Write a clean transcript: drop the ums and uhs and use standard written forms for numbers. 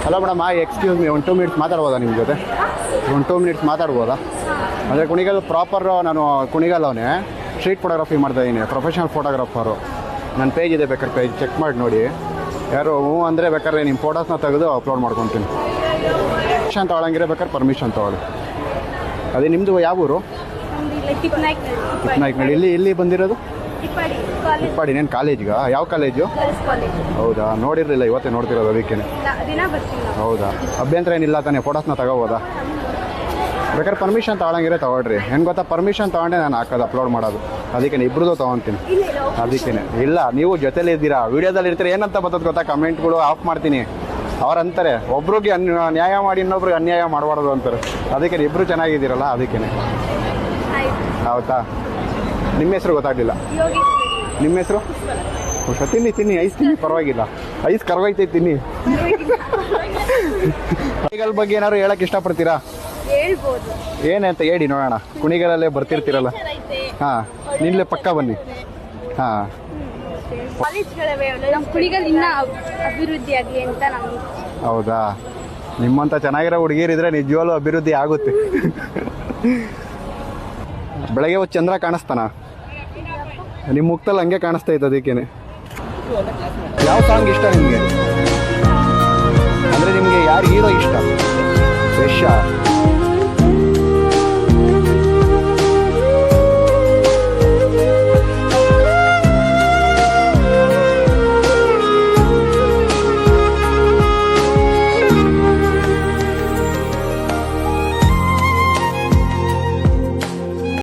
Hello madam excuse me 1-2 minutes ಮಾತಾಡ್ಬೋದಾ ನಿಮ್ಮ ಜೊತೆ 1-2 ಮಿನಿಟ್ಸ್ ಮಾತಾಡ್ಬೋದಾ? ಅಂದರೆ ಕುಣಿಗಲ್ ಪ್ರಾಪರ್ ನಾನು ಕುಣಿಗಲ್ ಅವನೇ ಸ್ಟ್ರೀಟ್ ಫೋಟೋಗ್ರಫಿ ಮಾಡ್ತಾಯಿದ್ದೀನಿ, ಪ್ರೊಫೆಷನಲ್ ಫೋಟೋಗ್ರಾಫರು. ನನ್ನ ಪೇಜ್ ಇದೆ, ಬೇಕಾದ್ರೆ ಪೇಜ್ ಚೆಕ್ ಮಾಡಿ ನೋಡಿ. ಯಾರು ಹ್ಞೂ ಅಂದರೆ ಬೇಕಾದ್ರೆ ನಿಮ್ಮ ಫೋಟೋಸ್ನ ತೆಗೆದು ಅಪ್ಲೋಡ್ ಮಾಡ್ಕೊತೀನಿ. ಪರ್ಮಿಷನ್ ತೊಗೊಳಂಗಿರೋ ಬೇಕಾದ್ರೆ ಪರ್ಮಿಷನ್ ತೊಗೊಳ್ಳಿ. ಅದೇ ನಿಮ್ಮದು ಯಾವ ಊರು? ಚಿಕ್ಕನಾಯ್ಕನಹಳ್ಳಿ. ಇಲ್ಲಿ ಬಂದಿರೋದು ಇಪ್ಪಾಡಿ. ನೇನು ಕಾಲೇಜ್ಗಾ? ಯಾವ ಕಾಲೇಜು? ಹೌದಾ, ನೋಡಿರಲಿಲ್ಲ, ಇವತ್ತೇ ನೋಡ್ತಿರೋದು ಅದಕ್ಕೇ. ಹೌದಾ, ಅಭ್ಯಂತರ ಏನಿಲ್ಲ ತಾನೇ? ಫೋಟೋಸ್ನ ತಗೋಬೋದಾ? ಬೇಕಾದ್ರೆ ಪರ್ಮಿಷನ್ ತೊಗೊಳಂಗಿರೋ ತೊಗೊಳ್ರಿ. ಏನು ಗೊತ್ತಾ, ಪರ್ಮಿಷನ್ ತೊಗೊಂಡೆ ನಾನು ಹಾಕೋದು ಅಪ್ಲೋಡ್ ಮಾಡೋದು. ಅದಕ್ಕೇ ಇಬ್ಬರದು ತೊಗೊತೀನಿ. ಅದಕ್ಕೇ ಇಲ್ಲ, ನೀವು ಜೊತೆಲಿ ಇದ್ದೀರಾ, ವೀಡಿಯೋದಲ್ಲಿ ಇರ್ತೀರ. ಏನಂತ ಬರ್ತದೆ ಗೊತ್ತಾ, ಕಮೆಂಟ್ಗಳು ಆಫ್ ಮಾಡ್ತೀನಿ. ಅವ್ರು ಅಂತಾರೆ ಒಬ್ರಿಗೆ ನ್ಯಾಯ ಮಾಡಿ ಇನ್ನೊಬ್ರಿಗೆ ಅನ್ಯಾಯ ಮಾಡಬಾರ್ದು ಅಂತಾರೆ. ಅದಕ್ಕೆ ಇಬ್ಬರು ಚೆನ್ನಾಗಿದ್ದೀರಲ್ಲ ಅದಕ್ಕೇ. ಹೌದಾ, ನಿಮ್ಮ ಹೆಸರು ಗೊತ್ತಾಗಲಿಲ್ಲ. ನಿಮ್ಮ ಹೆಸರು? ಹುಷ. ತಿನ್ನಿ ಐಸ್ ತಿನ್ನಿ, ಪರವಾಗಿಲ್ಲ. ಐಸ್ ಕರವೈತೆ, ತಿನ್ನಿ. ಕುಣಿಗಲ್ ಬಗ್ಗೆ ಏನಾದ್ರು ಹೇಳಕ್ಕೆ ಇಷ್ಟಪಡ್ತೀರಾ? ಏನಂತ ಹೇಳಿ ನೋಡೋಣ. ಕುಣಿಗಲಲ್ಲೇ ಬರ್ತಿರ್ತೀರಲ್ಲ. ಹಾಂ, ನಿನ್ಲೆ ಪಕ್ಕ ಬನ್ನಿ. ಹಾಂ, ಅಭಿವೃದ್ಧಿ ಆಗಲಿ ಅಂತ ನಮ್ಗೆ. ಹೌದಾ, ನಿಮ್ಮಂಥ ಚೆನ್ನಾಗಿರೋ ಹುಡುಗಿರಿದ್ರೆ ನಿಜವಾಗ್ಲೂ ಅಭಿವೃದ್ಧಿ ಆಗುತ್ತೆ. ಬೆಳಗ್ಗೆ ಹೊತ್ತು ಚಂದ್ರ ಕಾಣಿಸ್ತಾನ? ನಿಮ್ಮ ಮುಖದಲ್ಲಿ ಹಂಗೆ ಕಾಣಿಸ್ತಾ ಇತ್ತು, ಅದಕ್ಕೇನೆ. ಯಾವ ಸಾಂಗ್ ಇಷ್ಟ ನಿಮಗೆ? ಅಂದರೆ ನಿಮಗೆ ಯಾರು ಹೀರೋ ಇಷ್ಟ? ಯಶ.